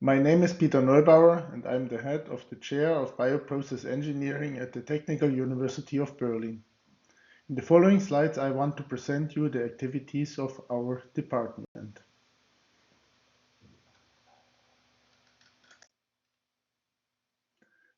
My name is Peter Neubauer, and I'm the head of the Chair of Bioprocess Engineering at the Technical University of Berlin. In the following slides, I want to present you the activities of our department.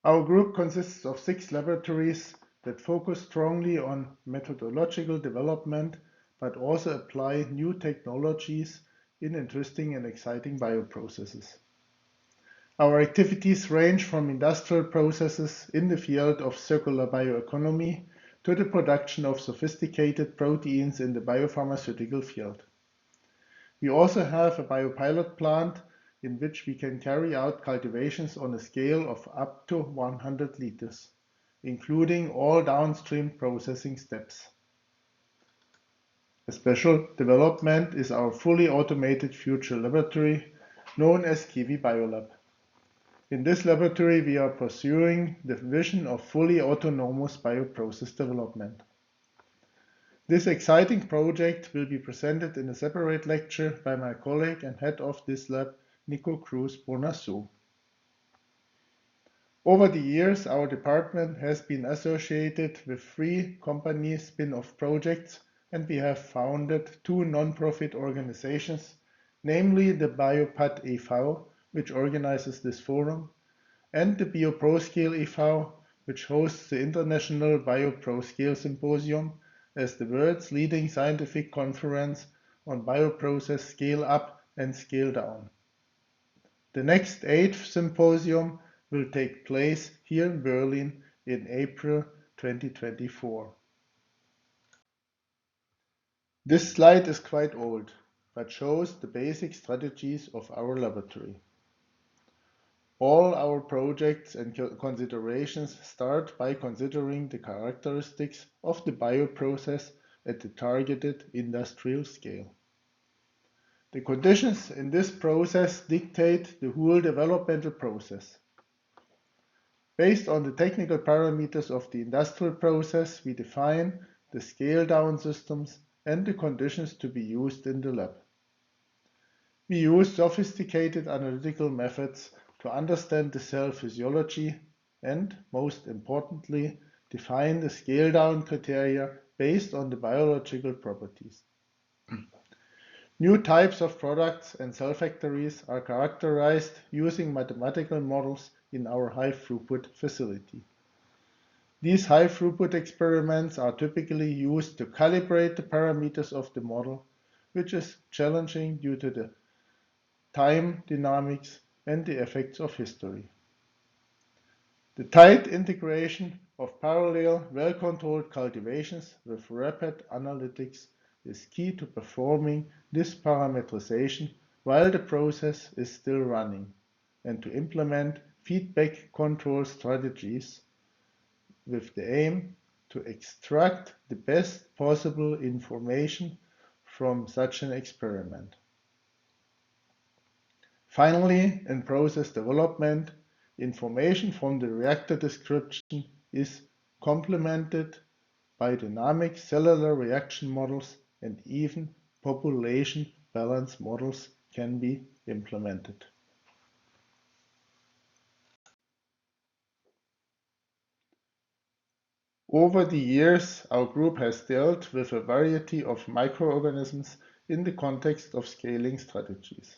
Our group consists of 6 laboratories that focus strongly on methodological development, but also apply new technologies in interesting and exciting bioprocesses. Our activities range from industrial processes in the field of circular bioeconomy to the production of sophisticated proteins in the biopharmaceutical field. We also have a biopilot plant in which we can carry out cultivations on a scale of up to 100 liters, including all downstream processing steps. A special development is our fully automated future laboratory, known as Kiwi Biolab. In this laboratory, we are pursuing the vision of fully autonomous bioprocess development. This exciting project will be presented in a separate lecture by my colleague and head of this lab, Nico Cruz-Bonasso. Over the years, our department has been associated with 3 company spin-off projects, and we have founded 2 non-profit organizations, namely the Biopat e.V., which organizes this forum, and the BioProScale e.V., which hosts the International BioProScale Symposium as the world's leading scientific conference on bioprocess scale-up and scale-down. The next 8th symposium will take place here in Berlin in April 2024. This slide is quite old, but shows the basic strategies of our laboratory. All our projects and considerations start by considering the characteristics of the bioprocess at the targeted industrial scale. The conditions in this process dictate the whole developmental process. Based on the technical parameters of the industrial process, we define the scale-down systems and the conditions to be used in the lab. We use sophisticated analytical methods to understand the cell physiology and, most importantly, define the scale-down criteria based on the biological properties. New types of products and cell factories are characterized using mathematical models in our high-throughput facility. These high-throughput experiments are typically used to calibrate the parameters of the model, which is challenging due to the time dynamics and the effects of history. The tight integration of parallel, well-controlled cultivations with rapid analytics is key to performing this parameterization while the process is still running, and to implement feedback control strategies with the aim to extract the best possible information from such an experiment. Finally, in process development, information from the reactor description is complemented by dynamic cellular reaction models, and even population balance models can be implemented. Over the years, our group has dealt with a variety of microorganisms in the context of scaling strategies.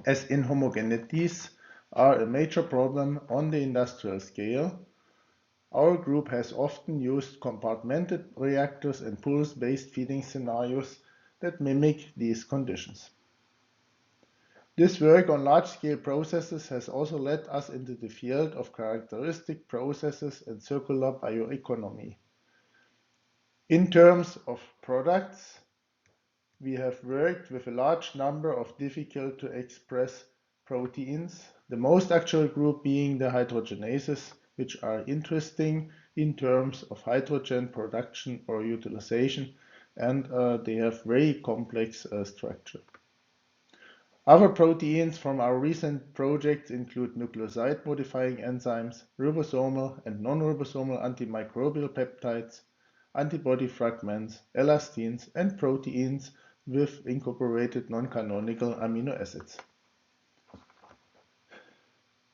As inhomogeneities are a major problem on the industrial scale, our group has often used compartmented reactors and pulse-based feeding scenarios that mimic these conditions. This work on large-scale processes has also led us into the field of characteristic processes and circular bioeconomy. In terms of products, we have worked with a large number of difficult-to-express proteins, the most actual group being the hydrogenases, which are interesting in terms of hydrogen production or utilization, and they have very complex structure. Other proteins from our recent projects include nucleoside-modifying enzymes, ribosomal and non-ribosomal antimicrobial peptides, antibody fragments, elastins, and proteins with incorporated non-canonical amino acids.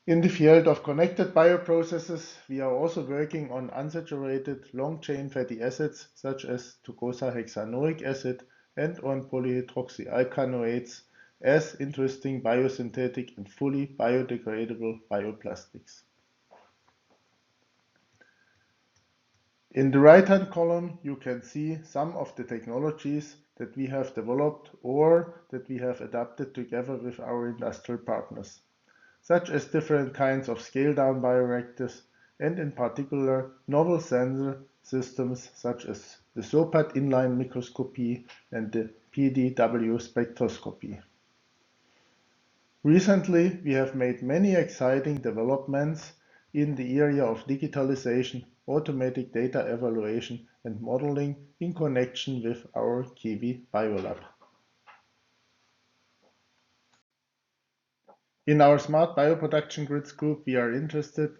In the field of connected bioprocesses, we are also working on unsaturated long-chain fatty acids such as docosahexaenoic acid and on polyhydroxyalkanoates as interesting biosynthetic and fully biodegradable bioplastics. In the right-hand column, you can see some of the technologies that we have developed or that we have adapted together with our industrial partners, such as different kinds of scale-down bioreactors and in particular novel sensor systems such as the SOPAT inline microscopy and the PDW spectroscopy. Recently, we have made many exciting developments in the area of digitalization, automatic data evaluation, and modeling in connection with our Kiwi Biolab. In our Smart Bioproduction Grids group, we are interested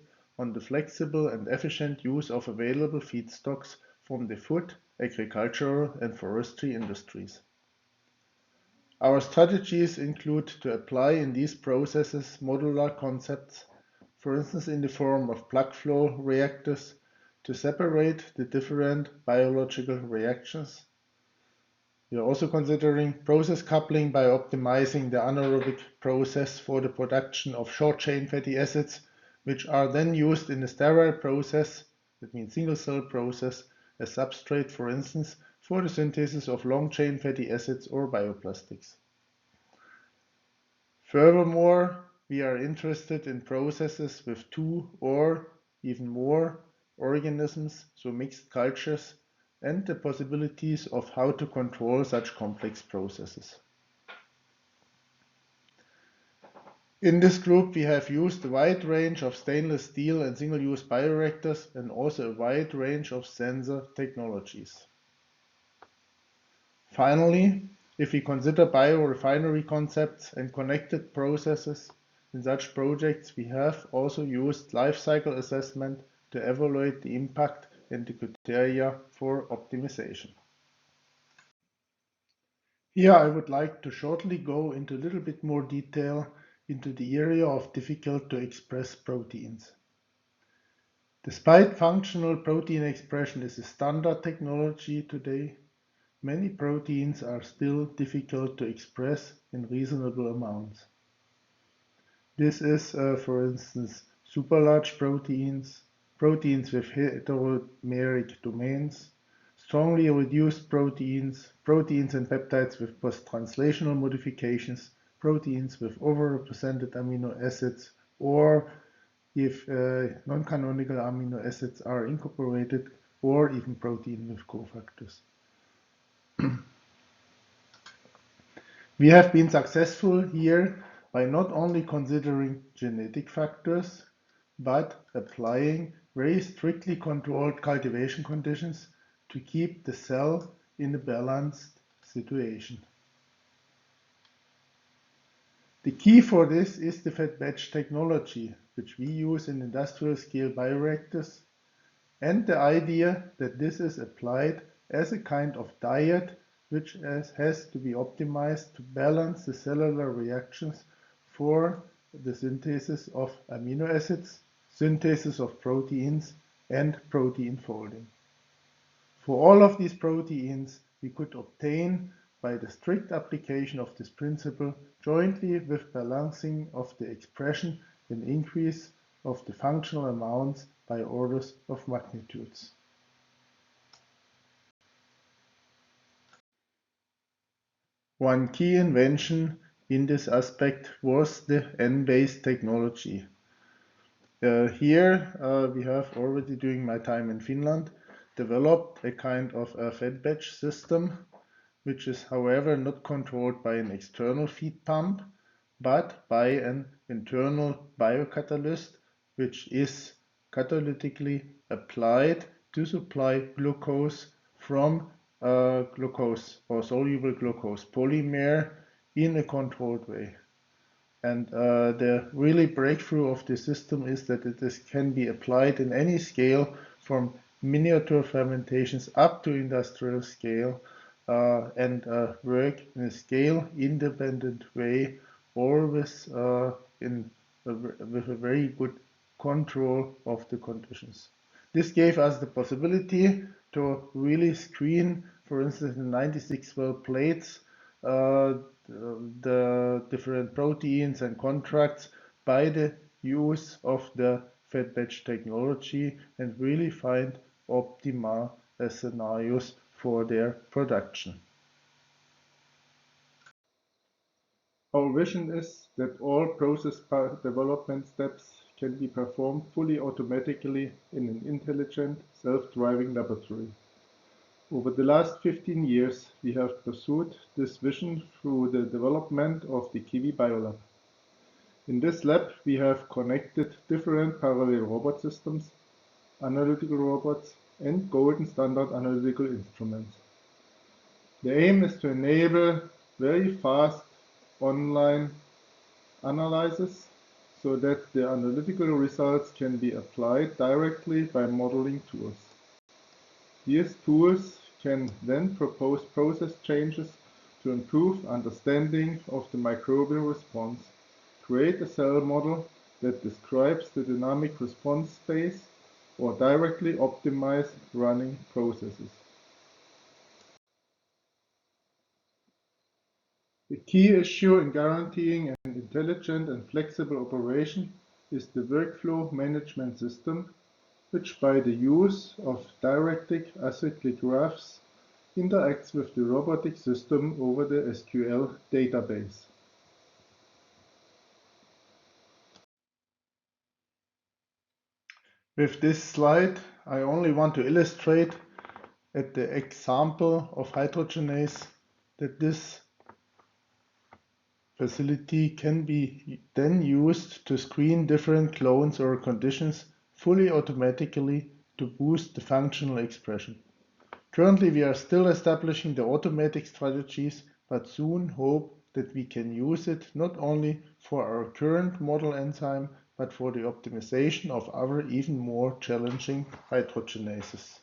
on the flexible and efficient use of available feedstocks from the food, agricultural, and forestry industries. Our strategies include to apply in these processes modular concepts, for instance in the form of plug flow reactors, to separate the different biological reactions. We are also considering process coupling by optimizing the anaerobic process for the production of short-chain fatty acids, which are then used in a sterile process, that means single-cell process, as substrate, for instance, for the synthesis of long-chain fatty acids or bioplastics. Furthermore, we are interested in processes with two or even more organisms, so mixed cultures, and the possibilities of how to control such complex processes. In this group, we have used a wide range of stainless steel and single-use bioreactors and also a wide range of sensor technologies. Finally, if we consider biorefinery concepts and connected processes, in such projects we have also used life cycle assessment to evaluate the impact and the criteria for optimization. Here I would like to shortly go into a little bit more detail into the area of difficult to express proteins. Despite functional protein expression is a standard technology today, many proteins are still difficult to express in reasonable amounts. This is, for instance, superlarge proteins, proteins with heteromeric domains, strongly reduced proteins, proteins and peptides with post-translational modifications, proteins with overrepresented amino acids, or if non-canonical amino acids are incorporated, or even protein with cofactors. We have been successful here by not only considering genetic factors, but applying very strictly controlled cultivation conditions to keep the cell in a balanced situation. The key for this is the fed batch technology, which we use in industrial scale bioreactors, and the idea that this is applied as a kind of diet which has to be optimized to balance the cellular reactions for the synthesis of amino acids, synthesis of proteins, and protein folding. For all of these proteins, we could obtain, by the strict application of this principle, jointly with balancing of the expression, an increase of the functional amounts by orders of magnitudes. One key invention in this aspect was the N-based technology. Here we have already, during my time in Finland, developed a kind of a fed batch system, which is however not controlled by an external feed pump, but by an internal biocatalyst, which is catalytically applied to supply glucose from glucose or soluble glucose polymer in a controlled way. And the really breakthrough of the system is that can be applied in any scale from miniature fermentations up to industrial scale and work in a scale independent way, always in with a very good control of the conditions. This gave us the possibility to really screen, for instance, in 96 well plates, the different proteins and contracts by the use of the fed batch technology and really find optimal scenarios for their production. Our vision is that all process development steps can be performed fully automatically in an intelligent, self-driving laboratory. Over the last 15 years, we have pursued this vision through the development of the Kiwi Biolab. In this lab, we have connected different parallel robot systems, analytical robots, and golden standard analytical instruments. The aim is to enable very fast online analysis so that the analytical results can be applied directly by modeling tools. These tools can then propose process changes to improve understanding of the microbial response, create a cell model that describes the dynamic response space, or directly optimize running processes. The key issue in guaranteeing an intelligent and flexible operation is the workflow management system, which by the use of didactic acyclic graphs interacts with the robotic system over the SQL database. With this slide, I only want to illustrate at the example of hydrogenase that this facility can be then used to screen different clones or conditions fully automatically to boost the functional expression. Currently, we are still establishing the automatic strategies, but soon hope that we can use it not only for our current model enzyme, but for the optimization of other even more challenging hydrogenases.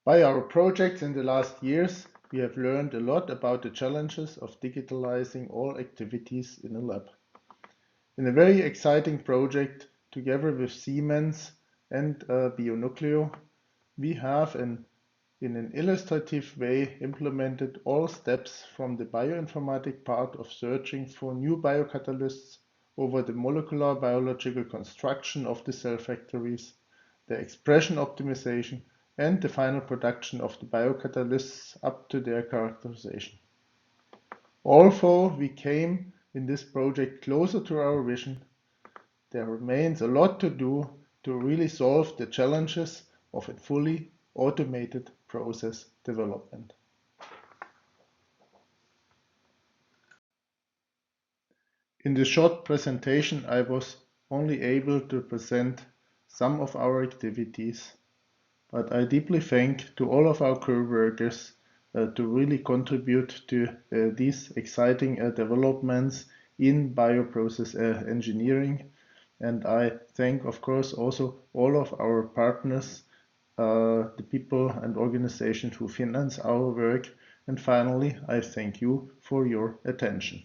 By our projects in the last years, we have learned a lot about the challenges of digitalizing all activities in a lab. In a very exciting project together with Siemens and BioNucleo, we have in an illustrative way implemented all steps from the bioinformatic part of searching for new biocatalysts over the molecular biological construction of the cell factories, the expression optimization, and the final production of the biocatalysts up to their characterization. Although we came in this project closer to our vision, there remains a lot to do to really solve the challenges of a fully automated process development. In this short presentation, I was only able to present some of our activities, but I deeply thank to all of our co-workers to really contribute to these exciting developments in bioprocess engineering. And I thank, of course, also all of our partners, the people and organizations who finance our work. And finally, I thank you for your attention.